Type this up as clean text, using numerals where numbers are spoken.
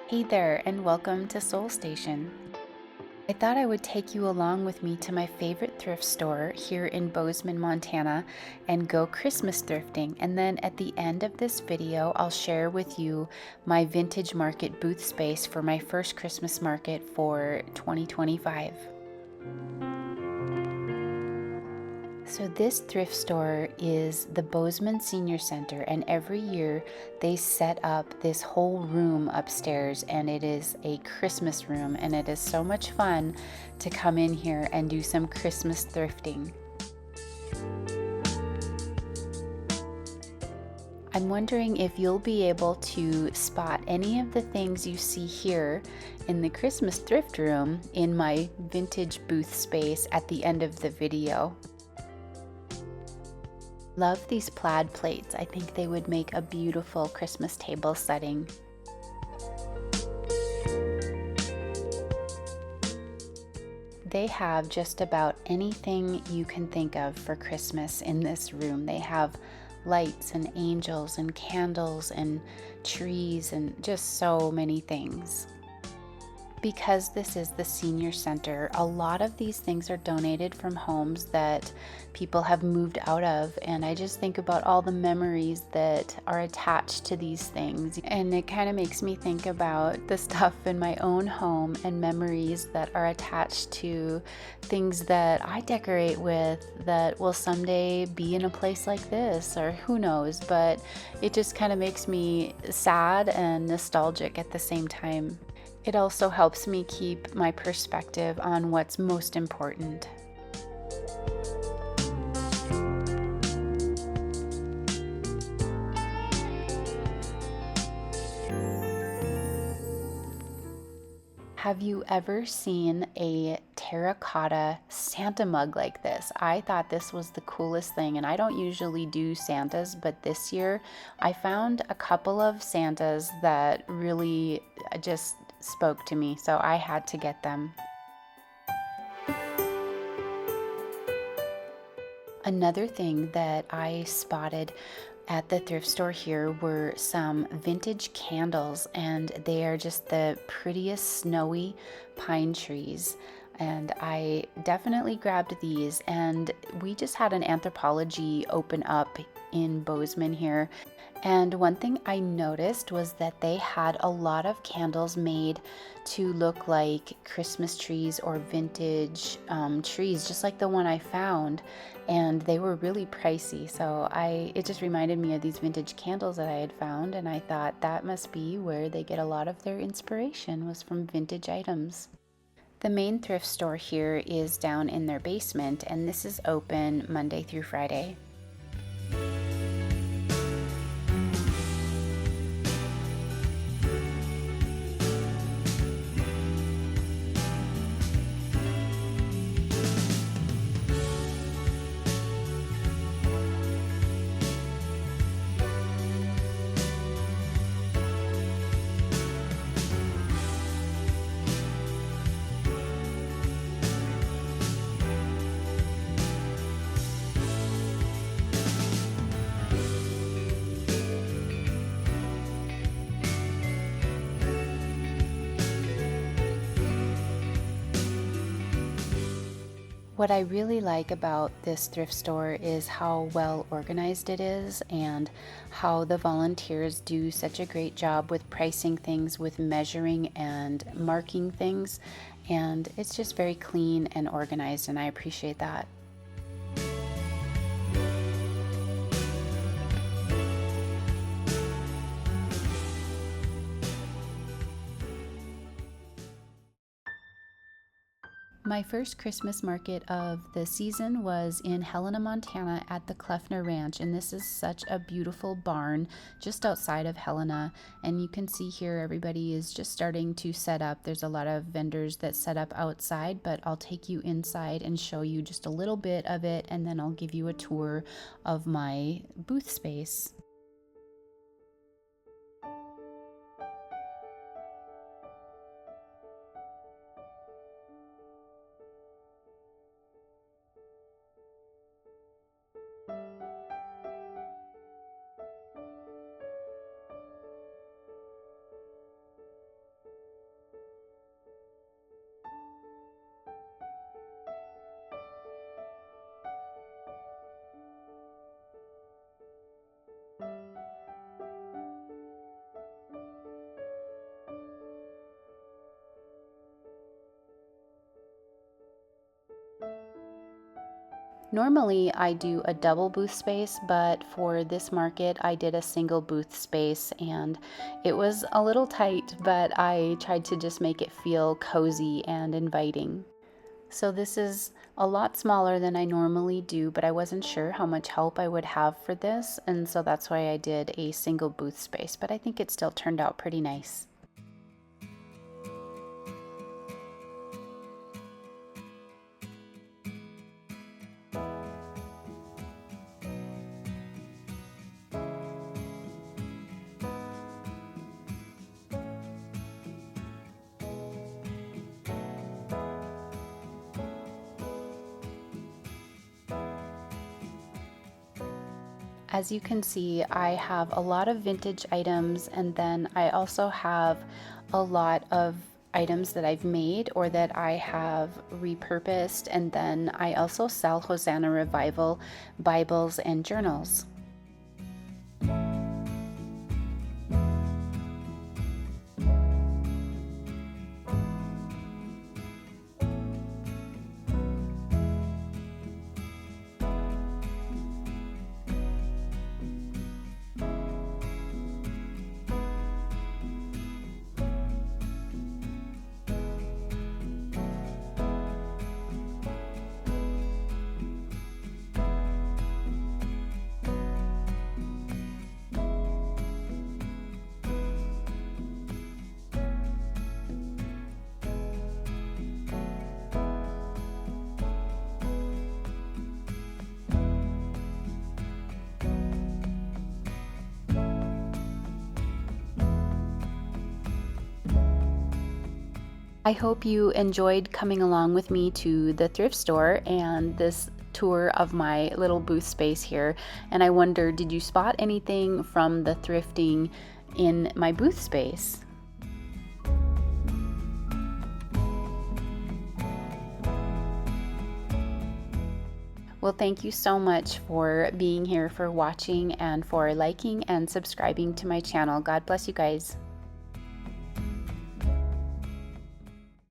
Hey there, and welcome to Soul Station. I thought I would take you along with me to my favorite thrift store here in Bozeman, Montana, and go Christmas thrifting. And then at the end of this video, I'll share with you my vintage market booth space for my first Christmas market for 2025. So this thrift store is the Bozeman Senior Center, and every year they set up this whole room upstairs, and it is a Christmas room, and it is so much fun to come in here and do some Christmas thrifting. I'm wondering if you'll be able to spot any of the things you see here in the Christmas thrift room in my vintage booth space at the end of the video. Love these plaid plates. I think they would make a beautiful Christmas table setting. They have just about anything you can think of for Christmas in this room. They have lights and angels and candles and trees and just so many things. Because this is the senior center, a lot of these things are donated from homes that people have moved out of, and I just think about all the memories that are attached to these things, and it kind of makes me think about the stuff in my own home and memories that are attached to things that I decorate with that will someday be in a place like this, or who knows, but it just kind of makes me sad and nostalgic at the same time. It also helps me keep my perspective on what's most important. Have you ever seen a terracotta Santa mug like this? I thought this was the coolest thing, and I don't usually do Santas, but this year I found a couple of Santas that really just spoke to me, so I had to get them. Another thing that I spotted at the thrift store here were some vintage candles, and they are just the prettiest snowy pine trees. And I definitely grabbed these, and we just had an anthropology open up in Bozeman here. And one thing I noticed was that they had a lot of candles made to look like Christmas trees or vintage trees, just like the one I found. And they were really pricey. So it just reminded me of these vintage candles that I had found. And I thought that must be where they get a lot of their inspiration, was from vintage items. The main thrift store here is down in their basement, and this is open Monday through Friday. What I really like about this thrift store is how well organized it is, and how the volunteers do such a great job with pricing things, with measuring and marking things, and it's just very clean and organized, and I appreciate that. My first Christmas market of the season was in Helena, Montana at the Kleffner Ranch, and this is such a beautiful barn just outside of Helena. And you can see here everybody is just starting to set up. There's a lot of vendors that set up outside, but I'll take you inside and show you just a little bit of it, and then I'll give you a tour of my booth space. Normally I do a double booth space, but for this market I did a single booth space, and it was a little tight, but I tried to just make it feel cozy and inviting. So this is a lot smaller than I normally do, but I wasn't sure how much help I would have for this, and so that's why I did a single booth space, but I think it still turned out pretty nice. As you can see, I have a lot of vintage items, and then I also have a lot of items that I've made or that I have repurposed, and then I also sell Hosanna Revival Bibles and journals. I hope you enjoyed coming along with me to the thrift store and this tour of my little booth space here. And I wonder, did you spot anything from the thrifting in my booth space? Well, thank you so much for being here, for watching, and for liking and subscribing to my channel. God bless you guys.